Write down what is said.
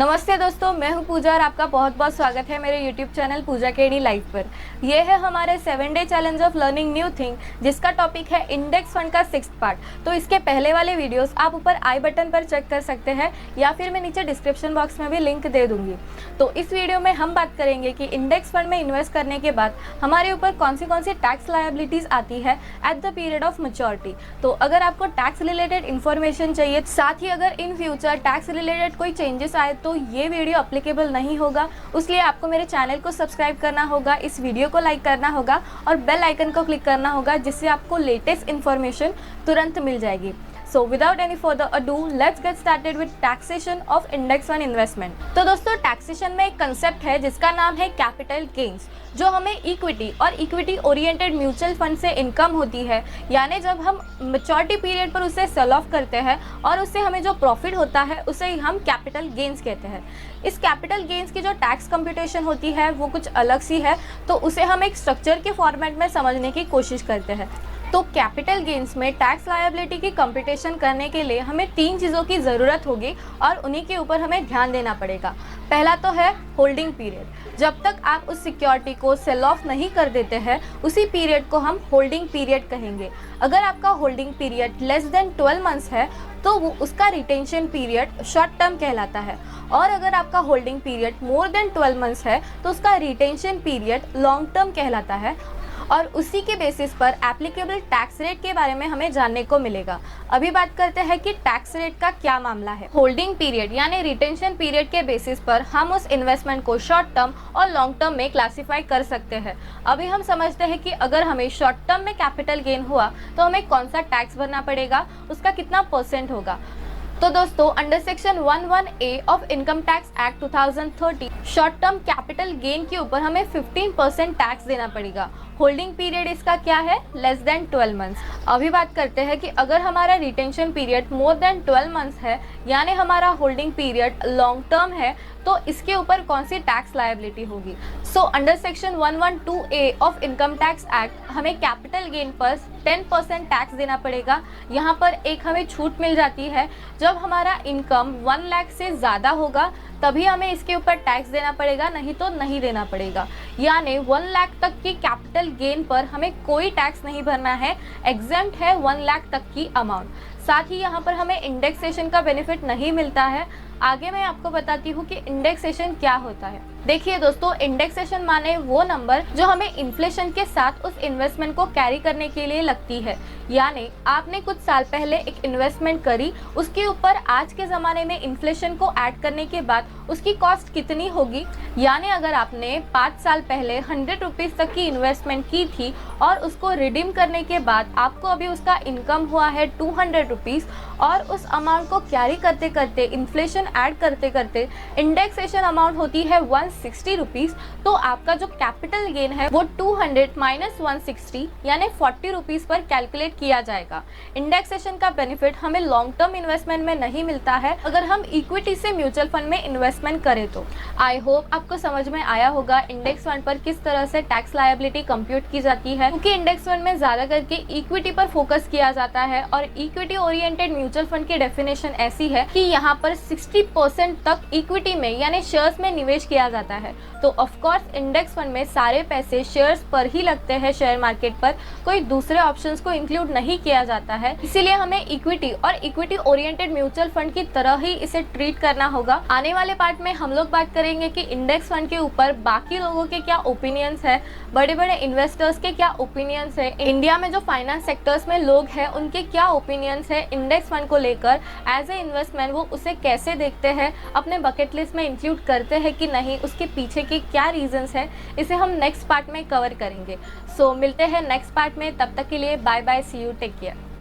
नमस्ते दोस्तों, मैं हूं पूजा और आपका बहुत बहुत स्वागत है मेरे YouTube चैनल पूजा केडी लाइव पर। यह है हमारे 7 day challenge of learning new thing, जिसका टॉपिक है इंडेक्स फंड का 6th पार्ट। तो इसके पहले वाले वीडियोस आप ऊपर आई बटन पर चेक कर सकते हैं या फिर मैं नीचे डिस्क्रिप्शन बॉक्स में भी लिंक दे दूंगी। तो इस वीडियो में हम बात करेंगे कि इंडेक्स फंड में इन्वेस्ट करने के बाद हमारे ऊपर कौन सी टैक्स लायबिलिटीज आती है at the period of maturity. तो अगर आपको टैक्स रिलेटेड इन्फॉर्मेशन चाहिए, साथ ही अगर इन फ्यूचर टैक्स रिलेटेड कोई चेंजेस आए तो ये वीडियो अप्लीकेबल नहीं होगा, इसलिए आपको मेरे चैनल को सब्सक्राइब करना होगा, इस वीडियो को लाइक करना होगा और बेल आइकन को क्लिक करना होगा, जिससे आपको लेटेस्ट इन्फॉर्मेशन तुरंत मिल जाएगी। So without any further ado, let's get started with taxation of index fund investment। तो दोस्तों, टैक्सेशन में एक कंसेप्ट है जिसका नाम है कैपिटल गेन्स, जो हमें इक्विटी और इक्विटी ओरिएंटेड म्यूचुअल फंड से इनकम होती है, यानी जब हम मैच्योरिटी पीरियड पर उसे सेल ऑफ करते हैं और उससे हमें जो प्रॉफिट होता है उसे हम कैपिटल गेन्स कहते हैं। इस कैपिटल गेन्स की जो टैक्स कंप्यूटेशन होती है वो कुछ अलग सी है, तो उसे हम एक स्ट्रक्चर के फॉर्मेट में समझने की कोशिश करते हैं। तो कैपिटल गेन्स में टैक्स लायबिलिटी की कंप्यूटेशन करने के लिए हमें 3 चीज़ों की ज़रूरत होगी और उन्हीं के ऊपर हमें ध्यान देना पड़ेगा। पहला तो है होल्डिंग पीरियड। जब तक आप उस सिक्योरिटी को सेल ऑफ नहीं कर देते हैं, उसी पीरियड को हम होल्डिंग पीरियड कहेंगे। अगर आपका holding period less than 12 months है तो वो उसका रिटेंशन पीरियड शॉर्ट टर्म कहलाता है, और अगर आपका holding period more than 12 months है तो उसका रिटेंशन पीरियड लॉन्ग टर्म कहलाता है, और उसी के बेसिस पर एप्लीकेबल टैक्स रेट के बारे में हमें जानने को मिलेगा। अभी बात करते हैं कि टैक्स रेट का क्या मामला है। होल्डिंग पीरियड यानी रिटेंशन पीरियड के बेसिस पर हम उस इन्वेस्टमेंट को शॉर्ट टर्म और लॉन्ग टर्म में क्लासिफाई कर सकते हैं। अभी हम समझते हैं कि अगर हमें शॉर्ट टर्म में कैपिटल गेन हुआ तो हमें कौन सा टैक्स भरना पड़ेगा, उसका कितना % होगा। तो दोस्तों, under section 11A of income tax act 2030 short term capital gain के ऊपर हमें 15% टैक्स देना पड़ेगा। होल्डिंग पीरियड इसका क्या है? Less than 12 months. अभी बात करते हैं कि अगर हमारा retention period more than 12 months है, यानी हमारा होल्डिंग पीरियड लॉन्ग टर्म है, तो इसके ऊपर कौन सी टैक्स लायबिलिटी होगी। So under section 112A of income tax act हमें कैपिटल गेन पर 10% टैक्स देना पड़ेगा। यहाँ पर एक हमें छूट मिल जाती है, जब हमारा इनकम 1 लाख से ज़्यादा होगा तभी हमें इसके ऊपर टैक्स देना पड़ेगा, नहीं तो नहीं देना पड़ेगा। यानी 1 लाख तक की कैपिटल गेन पर हमें कोई टैक्स नहीं भरना है, एग्जेम्प्ट है 1 लाख तक की अमाउंट। साथ ही यहाँ पर हमें इंडेक्सेशन का बेनिफिट नहीं मिलता है। आगे मैं आपको बताती हूँ कि इंडेक्सेशन क्या होता है। देखिए दोस्तों, इंडेक्सेशन माने वो नंबर जो हमें इन्फ्लेशन के साथ उस इन्वेस्टमेंट को कैरी करने के लिए लगती है। यानी आपने कुछ साल पहले एक इन्वेस्टमेंट करी, उसके ऊपर आज के ज़माने में इन्फ्लेशन को ऐड करने के बाद उसकी कॉस्ट कितनी होगी। यानी अगर आपने 5 साल पहले 100 रुपीज़ तक की इन्वेस्टमेंट की थी और उसको रिडीम करने के बाद आपको अभी उसका इनकम हुआ है 200 रुपीज़, और उस अमाउंट को कैरी करते करते इन्फ्लेशन ऐड करते करते इंडेक्सेशन अमाउंट होती है 160 रुपीज़, तो आपका जो कैपिटल गेन है वो 200 माइनस 160 यानी 40 रुपीज़ पर कैलकुलेट किया जाएगा। इंडेक्सेशन का बेनिफिट हमें लॉन्ग टर्म इन्वेस्टमेंट में नहीं मिलता है अगर हम इक्विटी से म्यूचुअल फंड में इन्वेस्टमेंट करें तो। आई होप आपको समझ में आया होगा इंडेक्स फंड पर किस तरह से टैक्स लायबिलिटी कंप्यूट की जाती है, क्योंकि इंडेक्स फंड में ज़्यादा करके इक्विटी पर फोकस किया जाता है, और इक्विटी ओरिएंटेड म्यूचुअल फंड की डेफिनेशन ऐसी है कि यहाँ पर 60% तक इक्विटी में यानी शेयर्स में निवेश किया जाता है। तो ऑफ कोर्स इंडेक्स फंड में सारे पैसे शेयर्स पर ही लगते हैं, शेयर मार्केट पर कोई दूसरे ऑप्शंस को इंक्लूड नहीं किया जाता है। इसीलिए हमें इक्विटी और इक्विटी ओरिएंटेड म्यूचुअल फंड की तरह ही इसे ट्रीट करना होगा। आने वाले पार्ट में हम लोग बात करेंगे कि इंडेक्स फंड के ऊपर बाकी लोगों के क्या ओपिनियंस है, बड़े बड़े इन्वेस्टर्स के क्या ओपिनियंस है, इंडिया में जो फाइनेंस सेक्टर्स में लोग हैं उनके क्या ओपिनियंस है इंडेक्स फंड को लेकर। एज ए इन्वेस्टमेंट वो उसे कैसे देखते हैं, अपने बकेट लिस्ट में इंक्लूड करते हैं कि नहीं, उसके पीछे के क्या रीजंस है, इसे हम नेक्स्ट पार्ट में कवर करेंगे। सो मिलते हैं नेक्स्ट पार्ट में, तब तक के लिए bye bye, see you, take care.